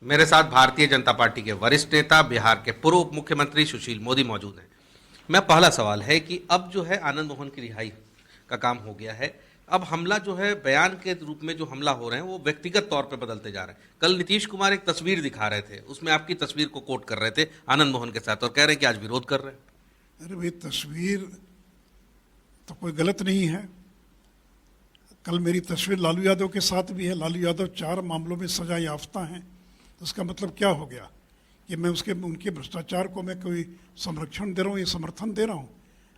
मेरे साथ भारतीय जनता पार्टी के वरिष्ठ नेता, बिहार के पूर्व उप मुख्यमंत्री सुशील मोदी मौजूद हैं। मैं पहला सवाल है कि अब जो है आनंद मोहन की रिहाई का काम हो गया है, अब हमला जो है बयान के रूप में जो हमला हो रहे हैं वो व्यक्तिगत तौर पे बदलते जा रहे हैं। कल नीतीश कुमार एक तस्वीर दिखा रहे थे, उसमें आपकी तस्वीर को कोट कर रहे थे आनंद मोहन के साथ और कह रहे हैं कि आज विरोध कर रहे हैं। अरे भाई, तस्वीर तो कोई गलत नहीं है। कल मेरी तस्वीर लालू यादव के साथ भी है। लालू यादव 4 मामलों में सजा याफ्ता हैं, तो उसका मतलब क्या हो गया कि मैं उनके भ्रष्टाचार को मैं कोई संरक्षण दे रहा हूँ, ये समर्थन दे रहा हूँ?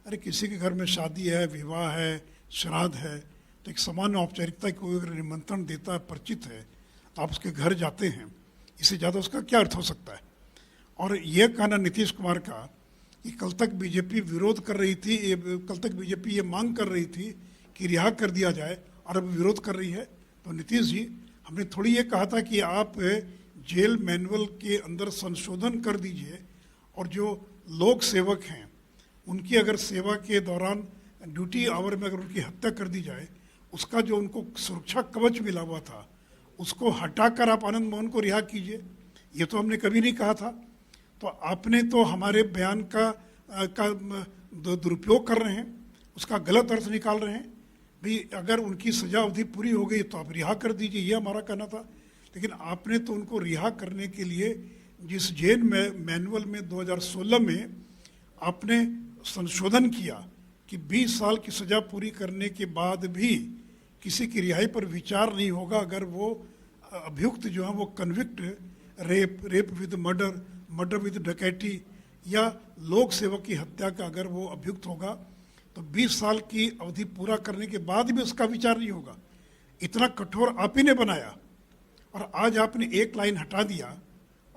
अरे किसी के घर में शादी है, विवाह है, श्राद्ध है, तो एक सामान्य औपचारिकता कोई अगर निमंत्रण देता है, परिचित है, तो आप उसके घर जाते हैं। इससे ज़्यादा उसका क्या अर्थ हो सकता है? और यह कहना नीतीश कुमार का कि कल तक बीजेपी विरोध कर रही थी, कल तक बीजेपी ये मांग कर रही थी कि रिहा कर दिया जाए और अब विरोध कर रही है, तो नीतीश जी, हमने थोड़ी ये कहा था कि आप जेल मैनुअल के अंदर संशोधन कर दीजिए और जो लोक सेवक हैं उनकी अगर सेवा के दौरान ड्यूटी आवर में अगर उनकी हत्या कर दी जाए, उसका जो उनको सुरक्षा कवच मिला हुआ था उसको हटाकर आप आनंद मोहन को रिहा कीजिए। ये तो हमने कभी नहीं कहा था। तो आपने तो हमारे बयान का दुरुपयोग कर रहे हैं, उसका गलत अर्थ निकाल रहे हैं। भाई अगर उनकी सजा अवधि पूरी हो गई तो आप रिहा कर दीजिए, ये हमारा कहना था। लेकिन आपने तो उनको रिहा करने के लिए जिस जेल में मैनुअल में 2016 में आपने संशोधन किया कि 20 साल की सजा पूरी करने के बाद भी किसी की रिहाई पर विचार नहीं होगा अगर वो अभियुक्त जो है वो convict rape with murder, murder with डकैती या लोक सेवक की हत्या का अगर वो अभियुक्त होगा तो 20 साल की अवधि पूरा करने के बाद भी उसका विचार नहीं होगा। इतना कठोर आप ही ने बनाया और आज आपने एक लाइन हटा दिया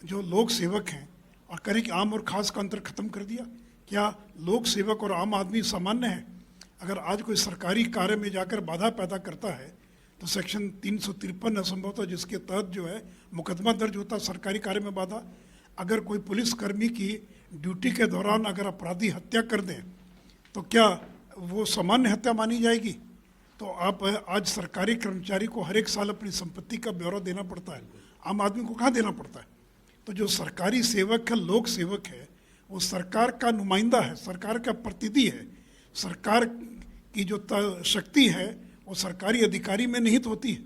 जो लोक सेवक हैं और करें कि आम और खास का अंतर खत्म कर दिया। क्या लोक सेवक और आम आदमी सामान्य है? अगर आज कोई सरकारी कार्य में जाकर बाधा पैदा करता है तो सेक्शन 353 असंभवतः जिसके तहत जो है मुकदमा दर्ज होता है सरकारी कार्य में बाधा। अगर कोई पुलिसकर्मी की ड्यूटी के दौरान अगर अपराधी हत्या कर दें तो क्या वो सामान्य हत्या मानी जाएगी? तो आप आज सरकारी कर्मचारी को हर एक साल अपनी संपत्ति का ब्यौरा देना पड़ता है, आम आदमी को कहाँ देना पड़ता है? तो जो सरकारी सेवक है, लोक सेवक है, वो सरकार का नुमाइंदा है, सरकार का प्रतिनिधि है। सरकार की जो शक्ति है वो सरकारी अधिकारी में निहित होती है।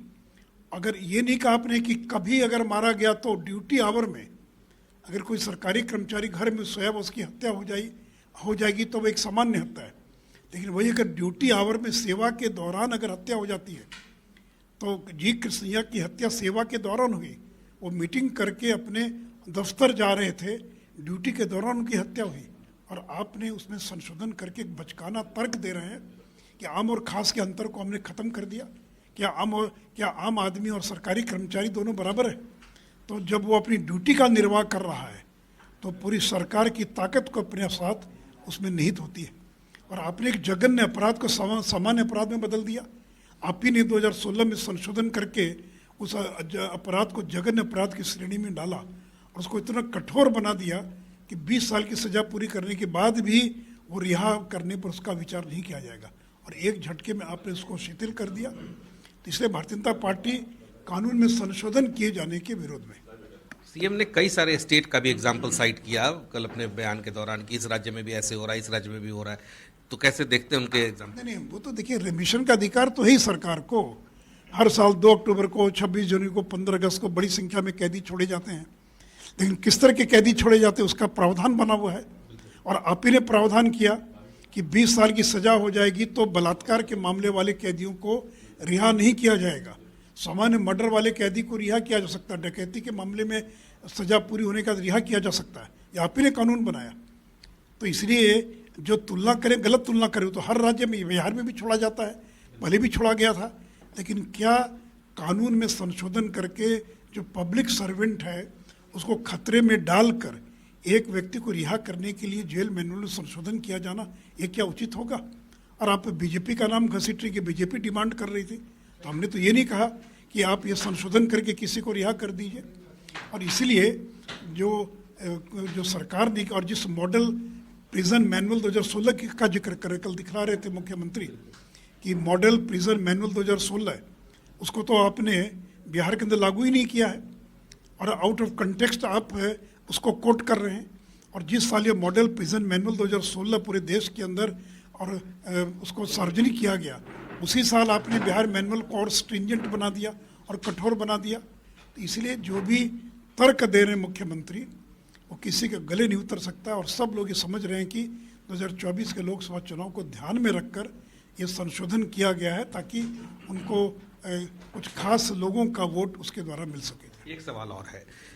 अगर ये नहीं कहा आपने कि कभी अगर मारा गया तो ड्यूटी आवर में अगर कोई सरकारी कर्मचारी घर में सोया उसकी हत्या हो जाएगी तो वो एक सामान्य हत्या है। लेकिन वही अगर ड्यूटी आवर में सेवा के दौरान अगर हत्या हो जाती है तो जी कृष्णैया की हत्या सेवा के दौरान हुई। वो मीटिंग करके अपने दफ्तर जा रहे थे, ड्यूटी के दौरान उनकी हत्या हुई और आपने उसमें संशोधन करके एक बचकाना तर्क दे रहे हैं कि आम और खास के अंतर को हमने ख़त्म कर दिया। क्या आम आदमी और सरकारी कर्मचारी दोनों बराबर है? तो जब वो अपनी ड्यूटी का निर्वाह कर रहा है तो पूरी सरकार की ताकत को अपने साथ उसमें निहित होती है। और आपने एक जघन्य अपराध को सामान्य अपराध में बदल दिया। आप ही ने 2016 में संशोधन करके उस अपराध को जघन्य अपराध की श्रेणी में डाला और उसको इतना कठोर बना दिया कि 20 साल की सजा पूरी करने के बाद भी वो रिहा करने पर उसका विचार नहीं किया जाएगा और एक झटके में आपने उसको शिथिल कर दिया। तो इसलिए भारतीय जनता पार्टी कानून में संशोधन किए जाने के विरोध में। सीएम ने कई सारे स्टेट का भी एग्जाम्पल साइट किया कल अपने बयान के दौरान कि इस राज्य में भी ऐसे हो रहा है, इस राज्य में भी हो रहा है, तो कैसे देखते हैं उनके एग्जाम्पल? नहीं, वो तो देखिए रिमिशन का अधिकार तो है ही सरकार को। हर साल 2 अक्टूबर को, 26 जनवरी को, 15 अगस्त को बड़ी संख्या में कैदी छोड़े जाते हैं। लेकिन किस तरह के कैदी छोड़े जाते हैं उसका प्रावधान बना हुआ है और आप ही ने प्रावधान किया कि 20 साल की सजा हो जाएगी तो बलात्कार के मामले वाले कैदियों को रिहा नहीं किया जाएगा। सामान्य मर्डर वाले कैदी को रिहा किया जा सकता है, डकैती के मामले में सजा पूरी होने का रिहा किया जा सकता है। ये आप ही ने कानून बनाया। तो इसलिए जो तुलना करें, गलत तुलना करें, तो हर राज्य में, बिहार में भी छोड़ा जाता है, पहले भी छोड़ा गया था। लेकिन क्या कानून में संशोधन करके जो पब्लिक सर्वेंट है उसको खतरे में डालकर एक व्यक्ति को रिहा करने के लिए जेल मैनुअल में संशोधन किया जाना, ये क्या उचित होगा? और आप बीजेपी का नाम घसीट रही कि बीजेपी डिमांड कर रही थी, तो हमने तो ये नहीं कहा कि आप ये संशोधन करके किसी को रिहा कर दीजिए। और इसलिए जो सरकार ने और जिस मॉडल प्रिजन मैनुअल 2016 का जिक्र कर कल दिखला रहे थे मुख्यमंत्री कि मॉडल प्रिजन मैनुअल 2016 है, उसको तो आपने बिहार के अंदर लागू ही नहीं किया है। और आउट ऑफ कंटेक्स्ट आप उसको कोट कर रहे हैं। और जिस साल ये मॉडल प्रिजन मैनुअल 2016 पूरे देश के अंदर और उसको सार्वजनिक किया गया, उसी साल आपने बिहार मैनुअल को और स्ट्रिंजेंट बना दिया और कठोर बना दिया। तो इसलिए जो भी तर्क दे रहे हैं मुख्यमंत्री, वो किसी के गले नहीं उतर सकता है। और सब लोग ये समझ रहे हैं कि 2024 के लोकसभा चुनाव को ध्यान में रखकर ये संशोधन किया गया है, ताकि उनको कुछ खास लोगों का वोट उसके द्वारा मिल सके। एक सवाल और है